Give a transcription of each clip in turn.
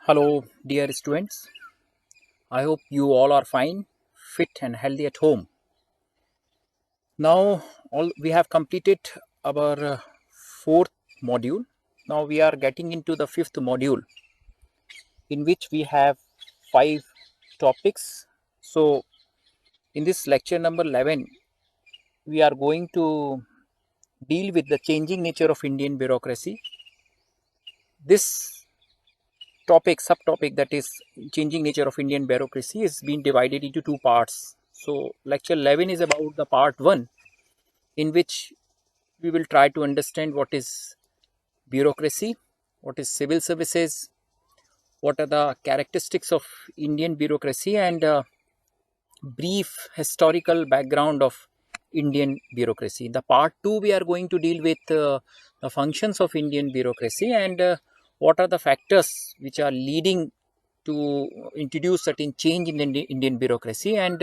Hello, dear students. I hope you all are fine, fit, and healthy at home. Now, all we have completed our fourth module. Now we are getting into the fifth module, in which we have five topics. So, in this lecture number 11, we are going to deal with the changing nature of Indian bureaucracy. This subtopic, that is changing nature of Indian bureaucracy, is being divided into two parts. So lecture 11 is about the part 1, in which we will try to understand what is bureaucracy, what is civil services, what are the characteristics of Indian bureaucracy, and brief historical background of Indian bureaucracy. In the part 2, we are going to deal with the functions of Indian bureaucracy and what are the factors which are leading to introduce certain change in the Indian bureaucracy, and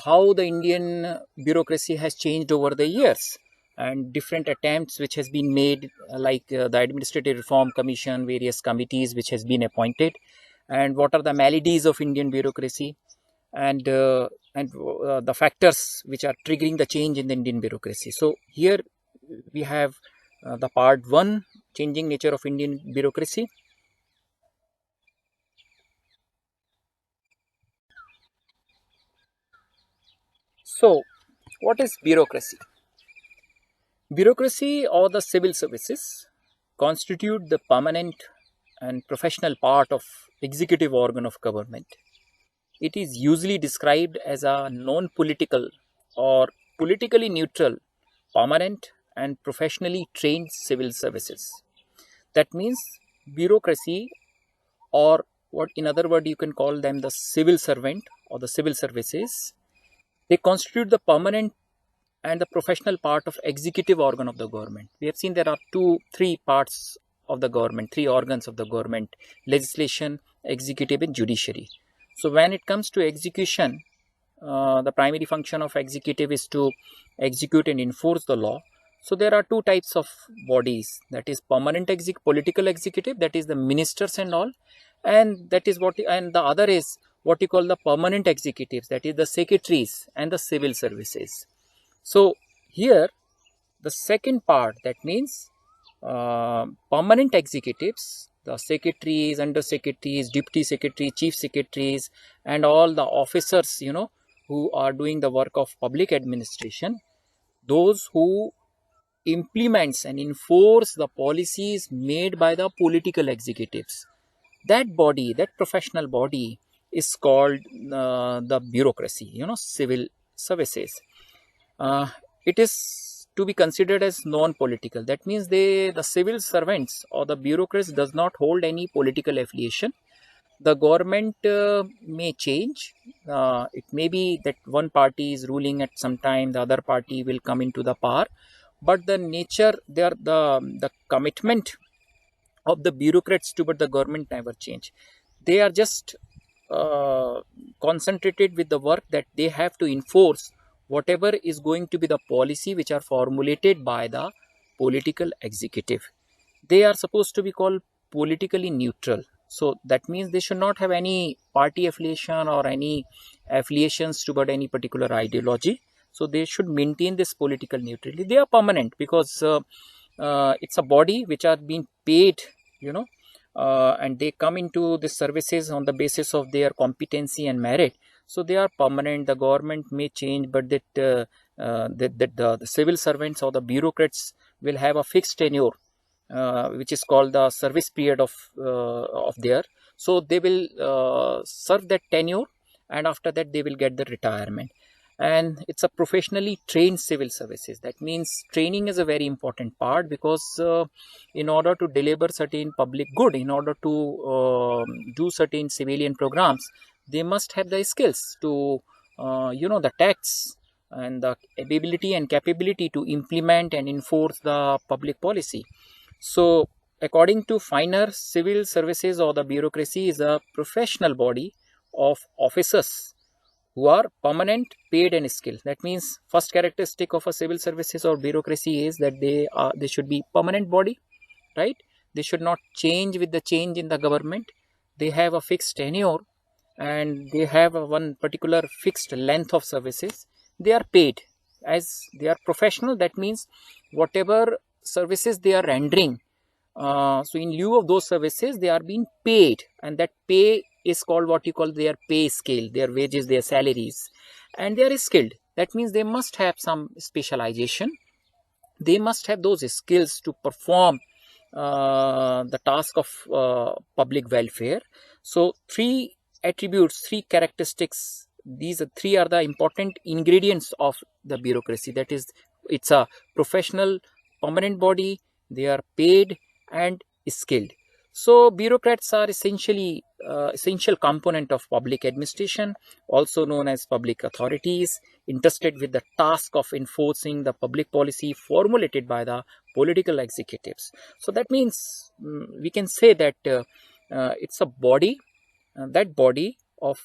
how the Indian bureaucracy has changed over the years, and different attempts which has been made, like the Administrative Reform Commission, various committees which has been appointed, and what are the maladies of Indian bureaucracy, and the factors which are triggering the change in the Indian bureaucracy. So here we have the part 1, changing nature of Indian bureaucracy. So what is bureaucracy? Bureaucracy, or the civil services, constitute the permanent and professional part of executive organ of government. It is usually described as a non-political or politically neutral, permanent and professionally trained civil services. That means bureaucracy, or what in other word you can call them the civil servant or the civil services, they constitute the permanent and the professional part of executive organ of the government. We have seen there are three parts of the government, three organs of the government: legislation, executive, and judiciary. So when it comes to execution, the primary function of executive is to execute and enforce the law. So there are two types of bodies, that is permanent political executive, that is the ministers and all, and that is what, and the other is what you call the permanent executives, that is the secretaries and the civil services. So here the second part, that means permanent executives, the secretaries, under secretaries, deputy secretaries, chief secretaries, and all the officers, who are doing the work of public administration, those who implements and enforce the policies made by the political executives. That body, that professional body, is called the bureaucracy, civil services. uh, it is to be considered as non-political. That means the civil servants or the bureaucrats does not hold any political affiliation. The government may change. It may be that one party is ruling at some time, the other party will come into the power, but the nature, the commitment of the bureaucrats toward the government never change. They are just uh, concentrated with the work that they have to enforce whatever is going to be the policy which are formulated by the political executive. They are supposed to be called politically neutral. So that means they should not have any party affiliation or any affiliations toward any particular ideology. So they should maintain this political neutrality. They are permanent because it's a body which are being paid, you know and they come into the services on the basis of their competency and merit. So they are permanent. The government may change, but the civil servants or the bureaucrats will have a fixed tenure, which is called the service period of their. So they will serve that tenure, and after that they will get the retirement. And it's a professionally trained civil services. That means training is a very important part, because in order to deliver certain public good, in order to do certain civilian programs, they must have the skills to the tacts and the ability and capability to implement and enforce the public policy. So according to Finer, civil services or the bureaucracy is a professional body of officers who are permanent, paid, and skilled. That means first characteristic of a civil services or bureaucracy is that they should be permanent body, right? They should not change with the change in the government. they have a fixed tenure, and they have a one particular fixed length of services. They are paid as they are professional. That means whatever services they are rendering, so in lieu of those services, they are being paid, and that pay is called what you call their pay scale, their wages, their salaries, and they are skilled. That means they must have some specialization. They must have those skills to perform the task of public welfare. So three attributes, three characteristics, these are three are the important ingredients of the bureaucracy. That is, it's a professional permanent body, they are paid and skilled. So bureaucrats are essentially essential component of public administration, also known as public authorities, entrusted with the task of enforcing the public policy formulated by the political executives. So that means we can say that it's a body, that body of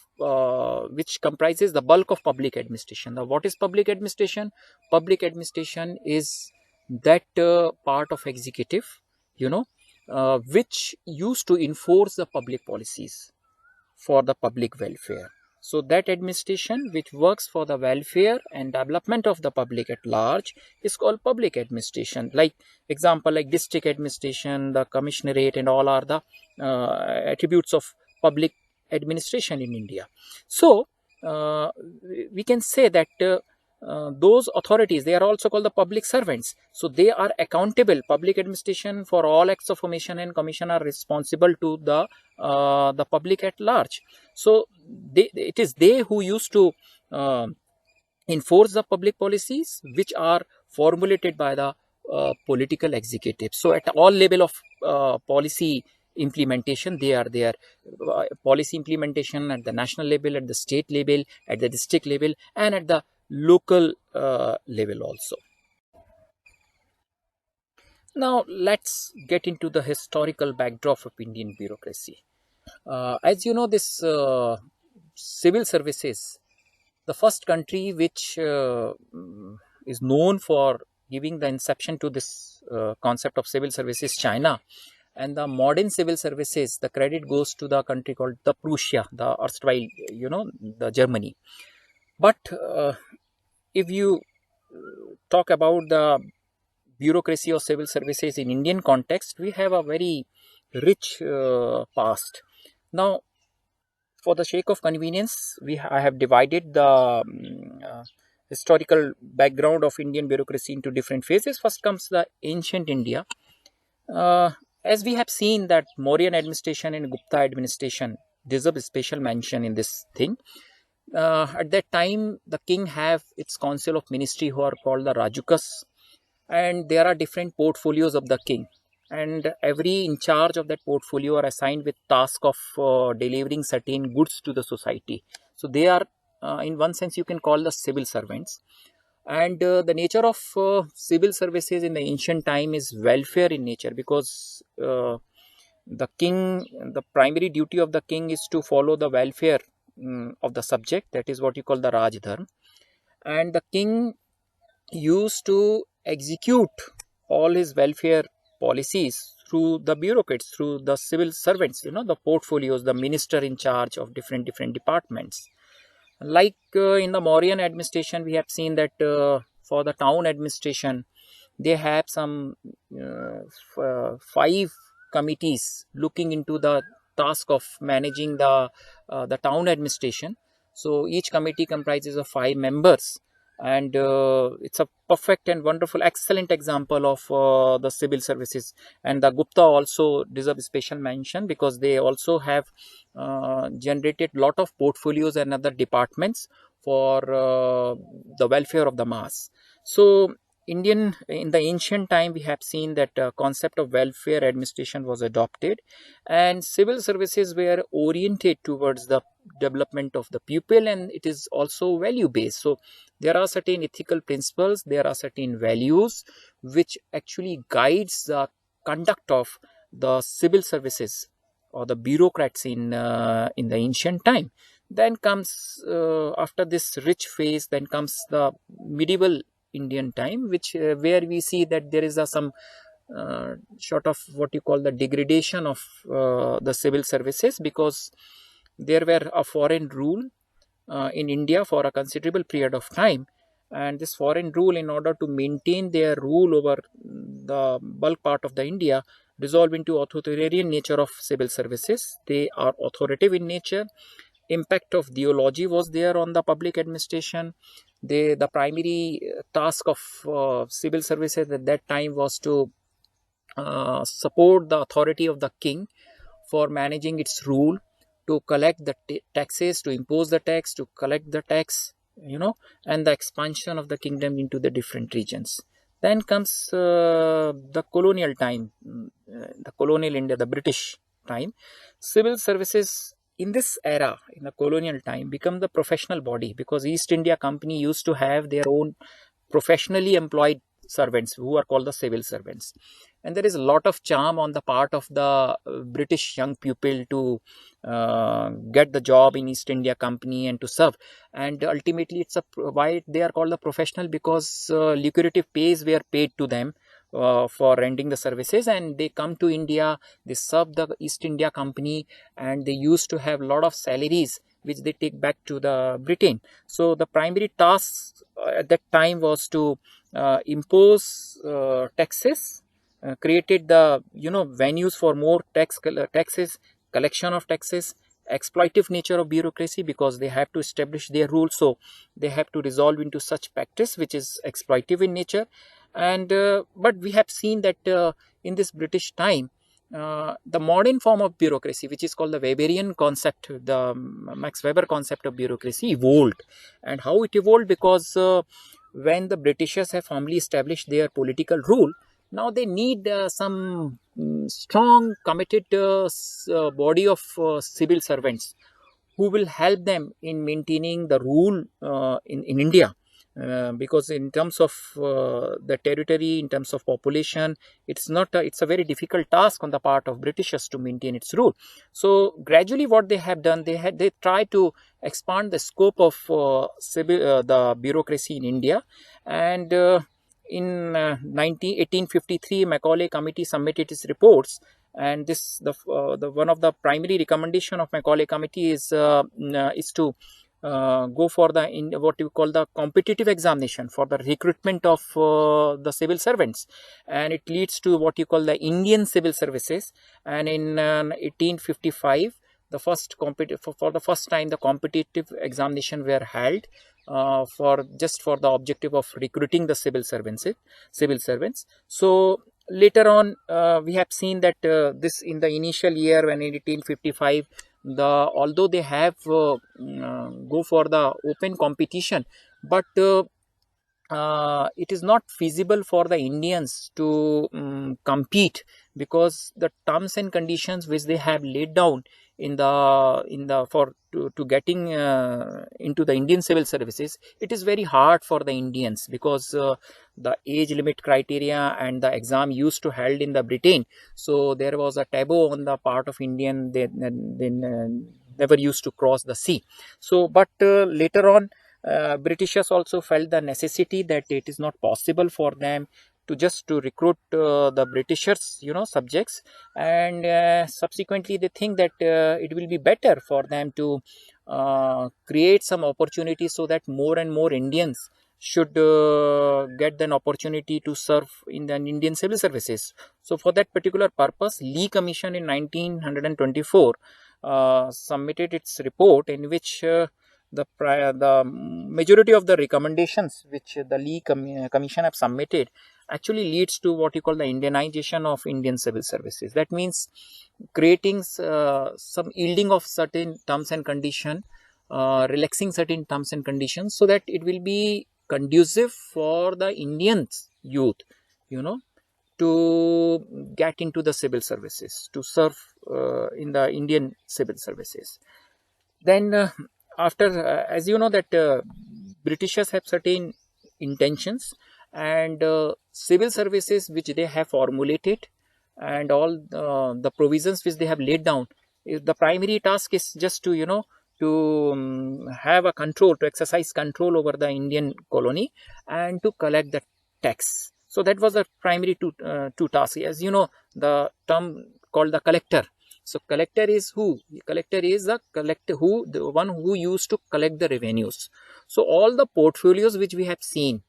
which comprises the bulk of public administration. Now, what is public administration? Public administration is that part of executive, which used to enforce the public policies for the public welfare. So that administration which works for the welfare and development of the public at large is called public administration. Like example, like district administration, the commissionerate, and all are the attributes of public administration in India. So we can say that those authorities, they are also called the public servants. So they are accountable. Public administration for all acts of omission and commission are responsible to the public at large. So it is they who used to uh, enforce the public policies which are formulated by the political executive. So at all level of policy implementation, they are there. Policy implementation at the national level, at the state level, at the district level, and at the local level also. Now let's get into the historical backdrop of Indian bureaucracy. As you know, this civil services, the first country which is known for giving the inception to this concept of civil services, China. And the modern civil services, the credit goes to the country called the Prussia, the erstwhile, the Germany. But if you talk about the bureaucracy of civil services in Indian context, we have a very rich past. Now, for the sake of convenience, I have divided the historical background of Indian bureaucracy into different phases. First comes the ancient India. Uh, as we have seen that Mauryan administration and Gupta administration deserve a special mention in this thing. At that time, the king have its council of ministry who are called the Rajukas, and there are different portfolios of the king, and every in charge of that portfolio are assigned with task of delivering certain goods to the society. So they are in one sense you can call the civil servants. And the nature of civil services in the ancient time is welfare in nature, because the king, the primary duty of the king is to follow the welfare of the subject. That is what you call the Rajdharm. And the king used to execute all his welfare policies through the bureaucrats, through the civil servants, the portfolios, the minister in charge of different departments. Like in the Mauryan administration, we have seen that for the town administration, they have some five committees looking into the task of managing the town administration. So each committee comprises of five members, and it's a perfect and wonderful, excellent example of the civil services. And the Gupta also deserve special mention because they also have generated lot of portfolios and other departments for the welfare of the mass. So Indian in the ancient time, we have seen that concept of welfare administration was adopted, and civil services were oriented towards the development of the people, and it is also value based. So there are certain ethical principles, there are certain values which actually guides the conduct of the civil services or the bureaucrats in the ancient time. Then comes after this rich phase, then comes the medieval Indian time, which where we see that there is some short of what you call the degradation of the civil services, because there were a foreign rule in India for a considerable period of time. And this foreign rule, in order to maintain their rule over the bulk part of the India, resolve into authoritarian nature of civil services. They are authoritative in nature. Impact of theology was there on the public administration. The primary task of civil services at that time was to support the authority of the king for managing its rule, to collect the taxes, to impose the tax, to collect the tax, and the expansion of the kingdom into the different regions. Then comes the colonial time, the colonial India, the British time. Civil services in this era, in the colonial time, become the professional body, because East India Company used to have their own professionally employed servants who are called the civil servants. And there is a lot of charm on the part of the British young pupil to get the job in East India Company and to serve. And ultimately, it's a why they are called the professional, because lucrative pays were paid to them for rendering the services, and they come to India, they serve the East India Company, and they used to have a lot of salaries which they take back to the Britain. So the primary task at that time was to impose taxes, created the venues for more taxes, collection of taxes, exploitive nature of bureaucracy, because they have to establish their rules, so they have to resolve into such practice which is exploitive in nature. And but we have seen that in this British time, the modern form of bureaucracy, which is called the Weberian concept, the Max Weber concept of bureaucracy, evolved. And how it evolved? Because when the Britishers have formally established their political rule, now they need some strong, committed body of civil servants who will help them in maintaining the rule in India. Because in terms of the territory, in terms of population, it's a very difficult task on the part of Britishers to maintain its rule. So gradually, what they have done, they try to expand the scope of the bureaucracy in India. And in 1853, Macaulay Committee submitted its reports. And this the one of the primary recommendation of Macaulay Committee is to go for what you call the competitive examination for the recruitment of the civil servants, and it leads to what you call the Indian civil services. And in 1855, for the first time, the competitive examination were held for the objective of recruiting the civil servants. So later on, we have seen that this in the initial year, when in 1855, although they have go for the open competition, but it is not feasible for the Indians to compete, because the terms and conditions which they have laid down to getting into the Indian civil services, it is very hard for the Indians, because the age limit criteria and the exam used to held in the Britain. So there was a taboo on the part of Indian. They never used to cross the sea. So but later on, Britishers also felt the necessity that it is not possible for them to recruit the Britishers, subjects. And subsequently, they think that it will be better for them to create some opportunities, so that more and more Indians should get an opportunity to serve in the Indian civil services. So for that particular purpose, Lee Commission in 1924 submitted its report, in which the majority of the recommendations which the Lee Commission have submitted actually leads to what you call the Indianization of Indian civil services. That means creating some yielding of certain terms and condition, relaxing certain terms and conditions, so that it will be conducive for the Indian youth, to get into the civil services, to serve in the Indian civil services. Then after as you know that Britishers have certain intentions, and civil services which they have formulated, and all the provisions which they have laid down, the primary task is just to have a control, to exercise control over the Indian colony, and to collect the tax. So that was the primary two tasks. As you know, the term called the collector. So collector is who? The collector is the collector who, the one who used to collect the revenues. So all the portfolios which we have seen,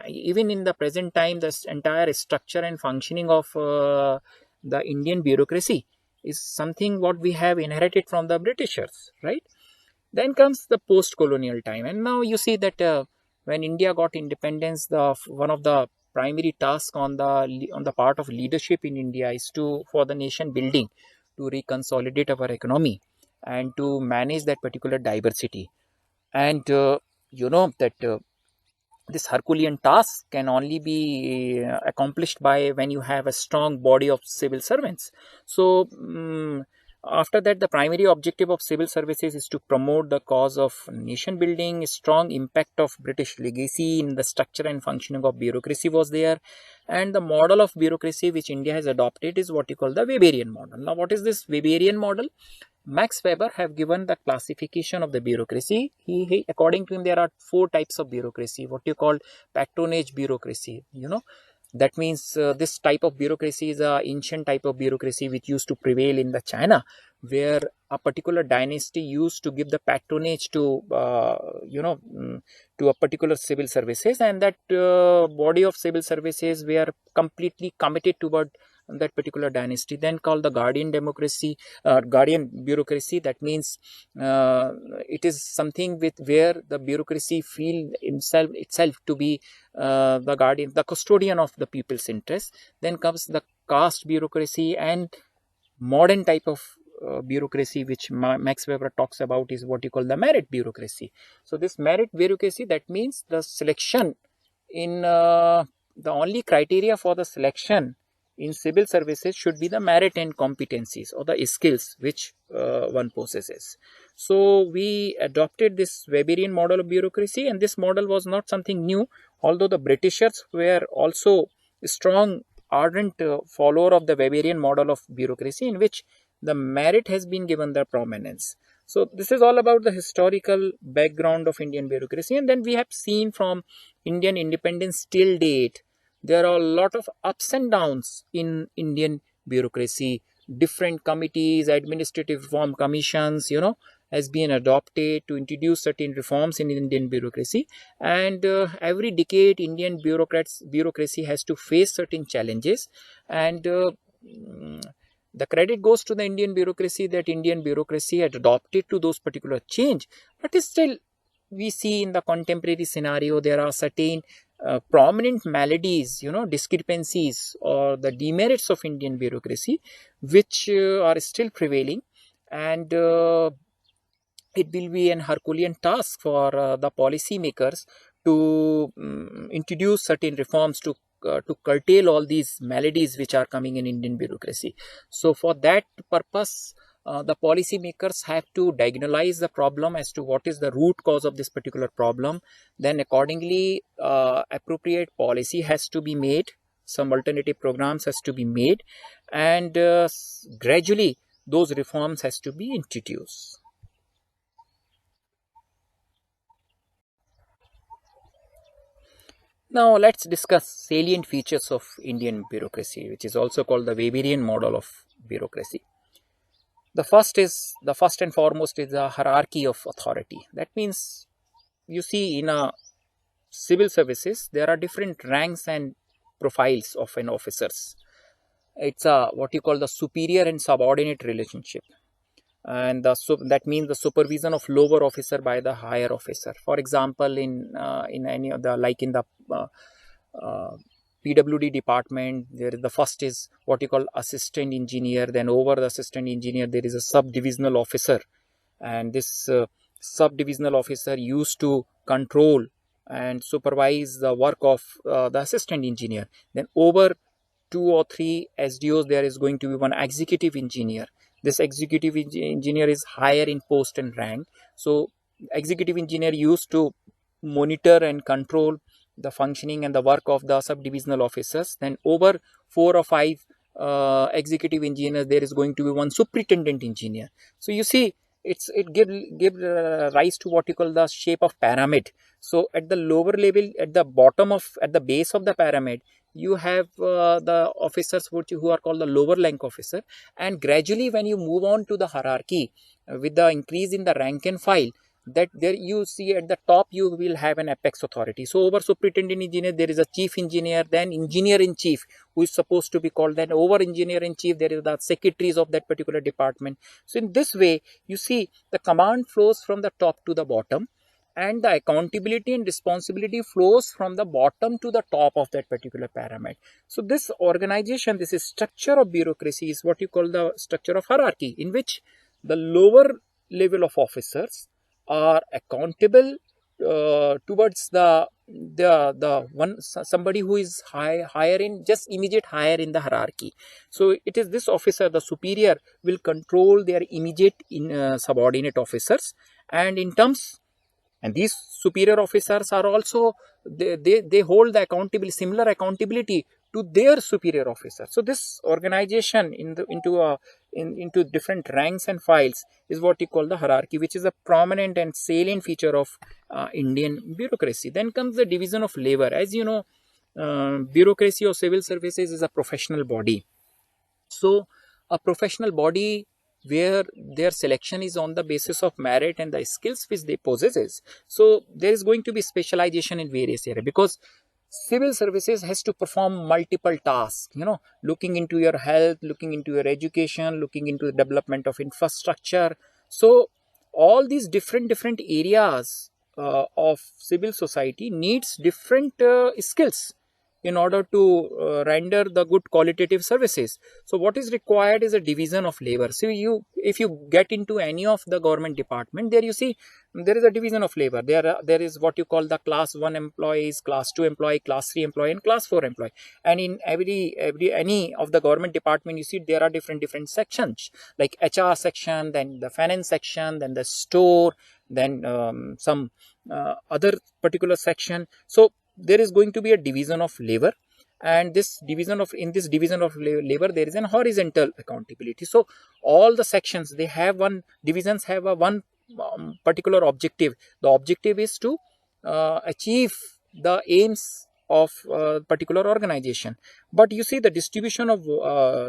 even in the present time, this entire structure and functioning of the Indian bureaucracy is something what we have inherited from the Britishers, right? Then comes the post-colonial time, and now you see that when India got independence, the one of the primary tasks on the part of leadership in India is to for the nation building, to reconsolidate our economy and to manage that particular diversity. And you know that this Herculean task can only be accomplished by when you have a strong body of civil servants. So after that, the primary objective of civil services is to promote the cause of nation building. Strong impact of British legacy in the structure and functioning of bureaucracy was there, and the model of bureaucracy which India has adopted is what you call the Weberian model. Now what is this Weberian model? Max Weber have given the classification of the bureaucracy. According to him, there are four types of bureaucracy. What you call patronage bureaucracy. You know, that means this type of bureaucracy is a ancient type of bureaucracy which used to prevail in the China, where a particular dynasty used to give the patronage to to a particular civil services, and that body of civil services were completely committed toward that particular dynasty, then called the guardian democracy, guardian bureaucracy. That means uh, it is something with where the bureaucracy feel itself to be the guardian, the custodian of the people's interest. Then comes the caste bureaucracy, and modern type of bureaucracy which Max Weber talks about is what you call the merit bureaucracy. So this merit bureaucracy, that means the selection in the only criteria for the selection in civil services should be the merit and competencies or the skills which one possesses. So we adopted this Weberian model of bureaucracy, and this model was not something new, although the Britishers were also strong ardent follower of the Weberian model of bureaucracy, in which the merit has been given the prominence. So this is all about the historical background of Indian bureaucracy, and then we have seen from Indian independence till date, there are a lot of ups and downs in Indian bureaucracy. Different committees, administrative reform commissions, has been adopted to introduce certain reforms in Indian bureaucracy. And every decade, Indian bureaucracy has to face certain challenges, and mm, the credit goes to the Indian bureaucracy that Indian bureaucracy had adopted to those particular change. But still, we see in the contemporary scenario there are certain prominent maladies, discrepancies or the demerits of Indian bureaucracy, which are still prevailing. And it will be an Herculean task for the policymakers to introduce certain reforms to curtail all these maladies which are coming in Indian bureaucracy. So, for that purpose, the policymakers have to diagnose the problem as to what is the root cause of this particular problem. Then, accordingly, appropriate policy has to be made. Some alternative programs has to be made, and gradually those reforms has to be introduced. Now let's discuss salient features of Indian bureaucracy, which is also called the Weberian model of bureaucracy. The first and foremost is the hierarchy of authority. That means you see in a civil services there are different ranks and profiles of an officers. It's a what you call the superior and subordinate relationship, and that means the supervision of lower officer by the higher officer. For example, in any of the, like in the uh, PWD department, there is the first is what you call assistant engineer. Then over the assistant engineer there is a subdivisional officer, and this subdivisional officer used to control and supervise the work of the assistant engineer. Then over two or three SDOs, there is going to be one executive engineer. This executive engineer is higher in post and rank. So executive engineer used to monitor and control the functioning and the work of the subdivisional officers. Then over four or five executive engineers, there is going to be one superintendent engineer. So you see, it give rise to what you call the shape of pyramid. So at the lower level, at the bottom of, at the base of the pyramid, you have the officers who are called the lower rank officer, and gradually when you move on to the hierarchy with the increase in the rank and file, that there you see at the top you will have an apex authority. So over superintendent engineer there is a chief engineer, then engineer in chief who is supposed to be called, then over engineer in chief there is the secretaries of that particular department. So in this way you see the command flows from the top to the bottom, and the accountability and responsibility flows from the bottom to the top of that particular pyramid. So this organization, this is structure of bureaucracy, is what you call the structure of hierarchy, in which the lower level of officers are accountable towards the one somebody who is higher in, just immediate higher in the hierarchy. So it is this officer, the superior, will control their immediate subordinate officers, and in terms, and these superior officers are also, they hold the accountability, similar accountability to their superior officer. So this organization into different ranks and files is what you call the hierarchy, which is a prominent and salient feature of Indian bureaucracy. Then comes the division of labor. As you know, bureaucracy or civil services is a professional body. So a professional body where their selection is on the basis of merit and the skills which they possesses. So there is going to be specialization in various areas, because civil services has to perform multiple tasks, looking into your health, looking into your education, looking into the development of infrastructure. So all these different areas of civil society needs different skills in order to render the good qualitative services. So what is required is a division of labor. So if you get into any of the government department, there you see there is a division of labor. There is what you call the class 1 employees, class 2 employee, class 3 employee, and class 4 employee. And in any of the government department, you see there are different sections, like HR section, then the finance section, then the store, then some other particular section. So there is going to be a division of labor, and this division of labor there is an horizontal accountability. So all the sections, they have divisions have a one particular objective. The objective is to achieve the aims of particular organization. But you see the distribution of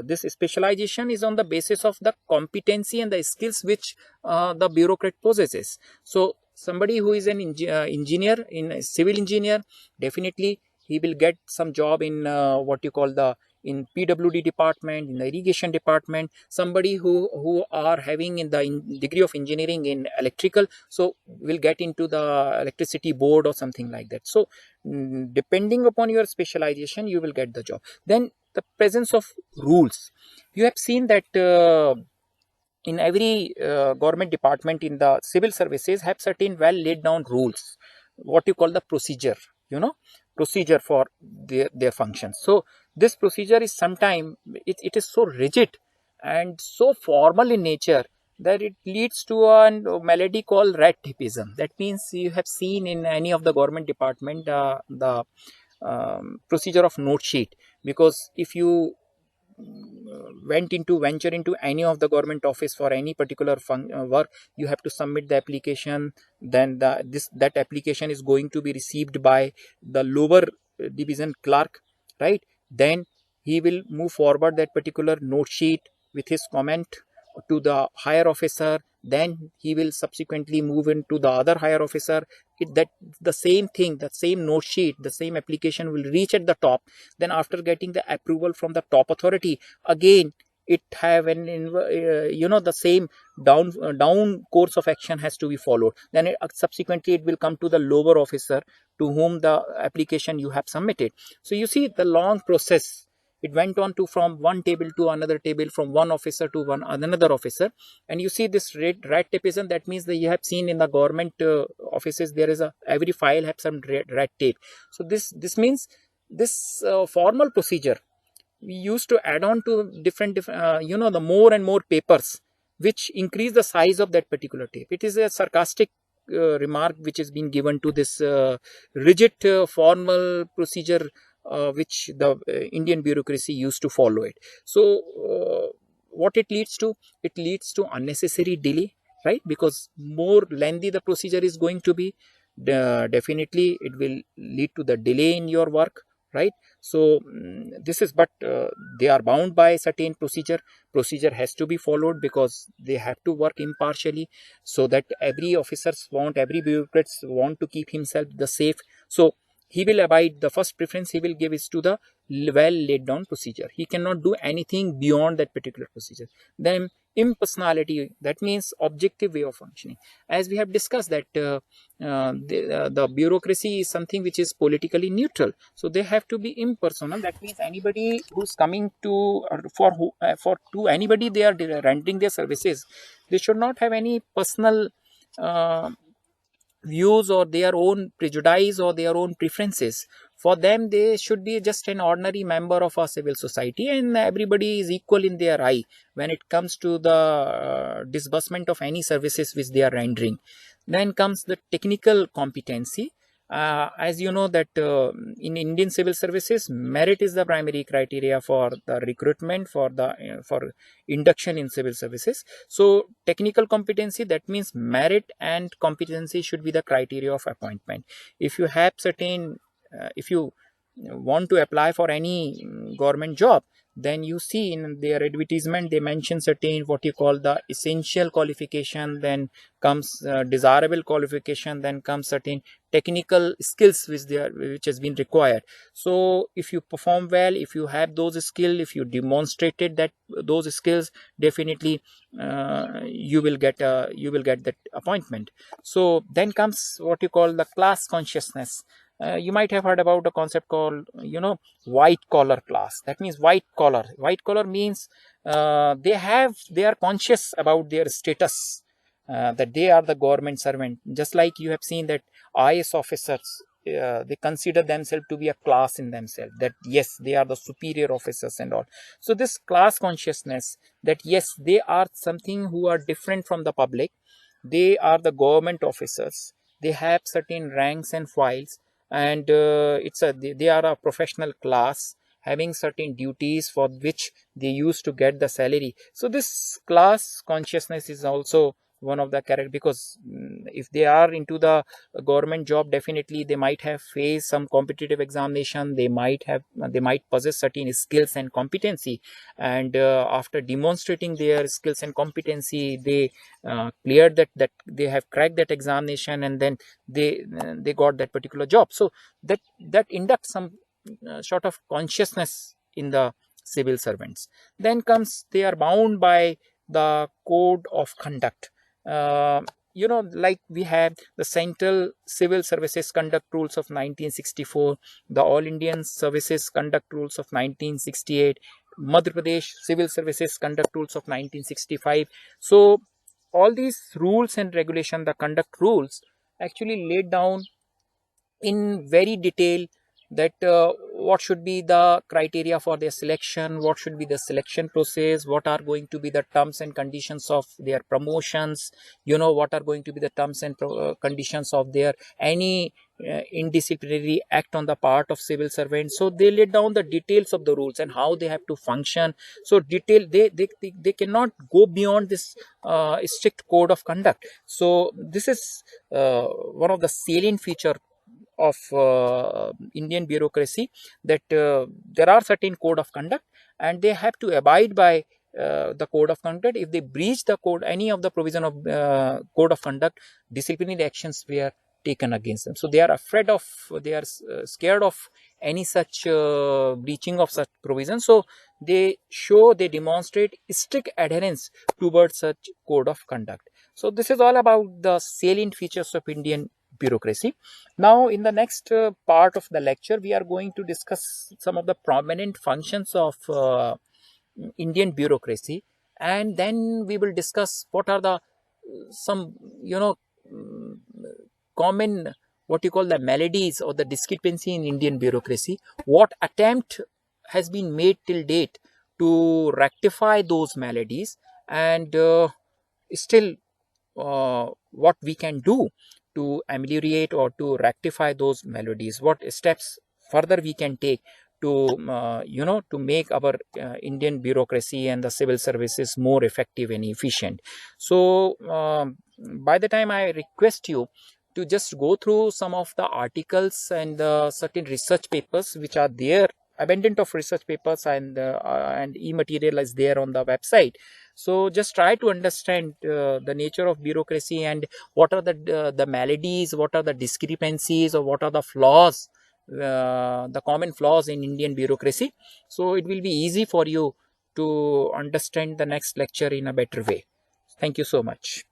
this specialization is on the basis of the competency and the skills which the bureaucrat possesses. So somebody who is an engineer, in a civil engineer, definitely he will get some job in what you call the in PWD department, in the irrigation department. Somebody who are having in the degree of engineering in electrical, so will get into the electricity board or something like that. So depending upon your specialization, you will get the job. Then the presence of rules. You have seen that in every government department in the civil services have certain well laid down rules, what you call the procedure for their functions. So this procedure is sometimes it is so rigid and so formal in nature that it leads to a malady called red tapeism. That means you have seen in any of the government department the procedure of note sheet, because if you venture into any of the government office for any particular work, you have to submit the application. Then that application is going to be received by the lower division clerk, right? Then he will move forward that particular note sheet with his comment to the higher officer. Then he will subsequently move into the other higher officer. That the same thing, the same note sheet, the same application will reach at the top. Then after getting the approval from the top authority, again it have the same down course of action has to be followed. Then subsequently it will come to the lower officer to whom the application you have submitted. So you see the long process. It went on to from one table to another table, from one officer to another officer. And you see this red tapeism. That means that you have seen in the government offices, there is every file have some red tape. So this means this formal procedure we used to add on to different the more and more papers which increase the size of that particular tape. It is a sarcastic remark which is being given to this rigid formal procedure which the Indian bureaucracy used to follow it. So what it leads to? It leads to unnecessary delay, right? Because more lengthy the procedure is going to be, definitely it will lead to the delay in your work, right? So this is, but they are bound by certain procedure has to be followed, because they have to work impartially, so that every bureaucrats want to keep himself the safe. So he will abide, the first preference he will give is to the well laid down procedure. He cannot do anything beyond that particular procedure. Then impersonality, that means objective way of functioning, as we have discussed that the bureaucracy is something which is politically neutral, so they have to be impersonal. That means anybody who's coming to for to anybody they are rendering their services, they should not have any personal uh, views or their own prejudice or their own preferences. For them, they should be just an ordinary member of a civil society, and everybody is equal in their eye when it comes to the disbursement of any services which they are rendering. Then comes the technical competency. As you know that in Indian civil services, merit is the primary criteria for the recruitment, for induction in civil services. So technical competency, that means merit and competency should be the criteria of appointment. If you have certain, if you want to apply for any government job, then you see in their advertisement they mention certain what you call the essential qualification, then comes desirable qualification, then comes certain technical skills which has been required. So if you perform well, if you have those skills, if you demonstrated that those skills, definitely you will get that appointment. So then comes what you call the class consciousness. You might have heard about a concept called, white collar class. That means white collar means they are conscious about their status, that they are the government servant. Just like you have seen that IS officers, they consider themselves to be a class in themselves, that yes, they are the superior officers and all. So this class consciousness, that yes, they are something who are different from the public, they are the government officers, they have certain ranks and files, and they are a professional class having certain duties for which they used to get the salary. So this class consciousness is also one of the character, because if they are into the government job, definitely they might have faced some competitive examination, they might possess certain skills and competency, and after demonstrating their skills and competency, they cleared that they have cracked that examination, and then they got that particular job. So that inducts some sort of consciousness in the civil servants. Then comes, they are bound by the code of conduct. uh, like we have the Central Civil Services Conduct Rules of 1964, the All Indian Services Conduct Rules of 1968, Madhya Pradesh Civil Services Conduct Rules of 1965. So all these rules and regulation, the conduct rules, actually laid down in very detail that what should be the criteria for their selection, what should be the selection process, what are going to be the terms and conditions of their promotions, what are going to be the terms and conditions of their any indisciplinary act on the part of civil servants. So they laid down the details of the rules and how they have to function. So detail, they cannot go beyond this strict code of conduct. So this is one of the salient feature of Indian bureaucracy, that there are certain code of conduct, and they have to abide by the code of conduct. If they breach the code, any of the provision of code of conduct, disciplinary actions were taken against them. So they are afraid of, they are scared of any such breaching of such provision. So they demonstrate strict adherence towards such code of conduct. So this is all about the salient features of Indian bureaucracy. Now, in the next part of the lecture, we are going to discuss some of the prominent functions of Indian bureaucracy, and then we will discuss what are the some mm, common, what you call the maladies or the discrepancy in Indian bureaucracy. What attempt has been made till date to rectify those maladies, and still what we can do to ameliorate or to rectify those melodies, what steps further we can take to to make our Indian bureaucracy and the civil services more effective and efficient. So by the time I request you to just go through some of the articles and certain research papers which are there. Abundant of research papers and e-material is there on the website. So just try to understand the nature of bureaucracy, and what are the maladies, what are the discrepancies, or what are the flaws, the common flaws in Indian bureaucracy. So it will be easy for you to understand the next lecture in a better way. Thank you so much.